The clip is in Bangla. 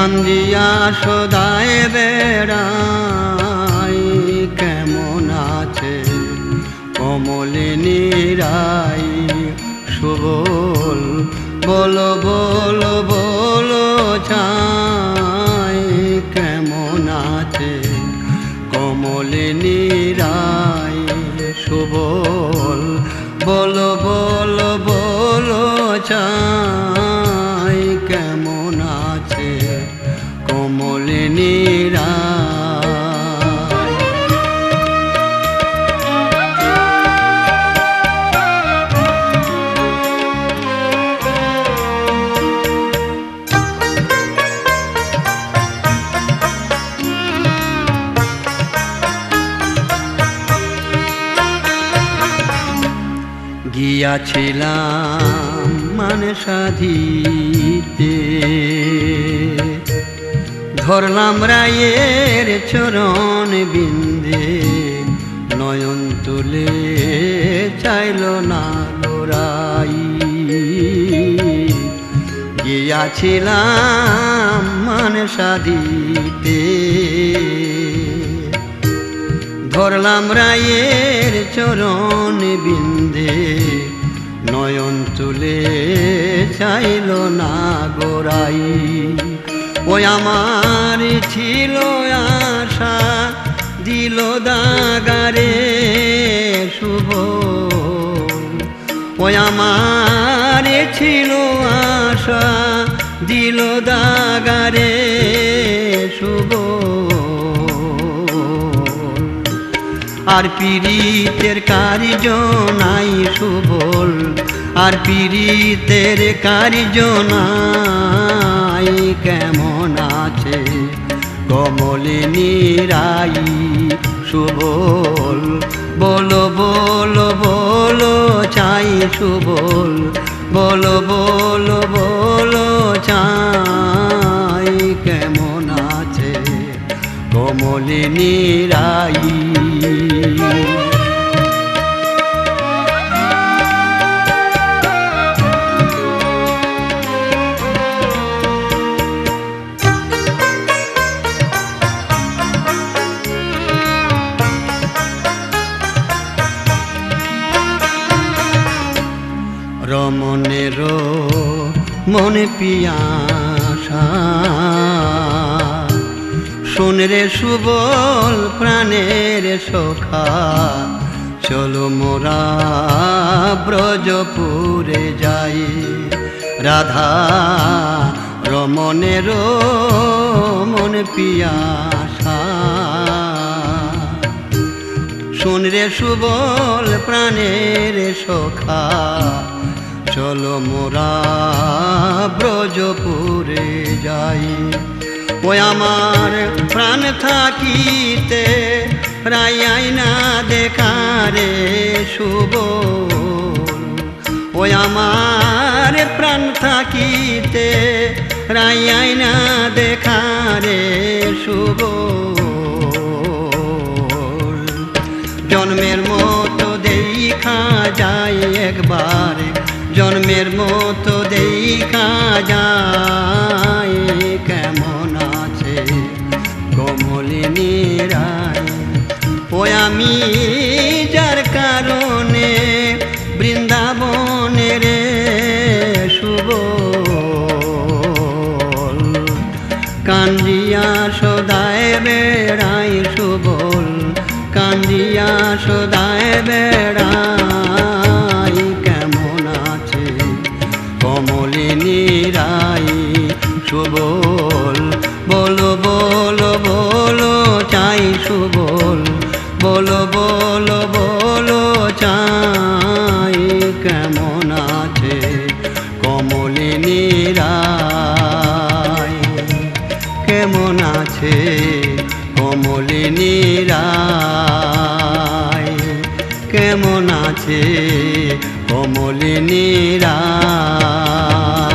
কান্দিয়া সদায় বেড়াই কেমন আছে কমলিনী রাই সুবল বলো বলো বলো চাই কেমন আছে কমলিনী রাই সুবল বলো বলো বলো চাই কেমন আছে কমলিনী রাই। গিয়াছিলাম মানে সাধিতে ধরলাম রায়ের চরণ বিন্দে নয়ন তুলে চাইল না গোরাই। গিয়াছিলাম মানে সাধিতে ধরলাম রায়ের চরণ বিন্দে নয়ন তুলে চাইল না গোরাই। ওই আমার ছিল আশা দিল দাগারে শুভ। ওই আমার ছিল আশা দিল দাগারে শুভ। আর পীড়িতের কার্য নাই সুবল, আর পীড়িতের কার্য নাই কেমন আছে কমলিনী রাই সুবল বলো বলো বলো চাই সুবল বলো বলো বলো চাই কেমন আছে কমলিনী রাই। রমণের মনে পিয়াসা শোন রে সুবল প্রাণের সখা চলো মোরা ব্রজপুরে যাই। রাধা রমণের মন পিয়াসা শোন রে সুবল প্রাণের সখা চলো মোরা ব্রজপুরে যাই। ওই আমার প্রাণ থাকিতে রাই না দেখারে সুবল। ওই আমার প্রাণ থাকিতে রাই না দেখারে সুবল। জন্মের মতো দেখা যায় একবার, জন্মের মতো দেখা যায় কেমন আছে কমলিনী রাই। ওই আমি যার কারণে বৃন্দাবনের সুবল কান্দিয়া সদায় বেড়াই সুবল কান্দিয়া সদায় বেড়াই কেমন আছে কমলিনী রাই সুবল বলো বলো বলো চাই সুবল বলো বলো বলো চাই কেমন আছে কমলিনী রাই কেমন আছে কমলিনী রাই কেমন আছে কমলিনী রাই।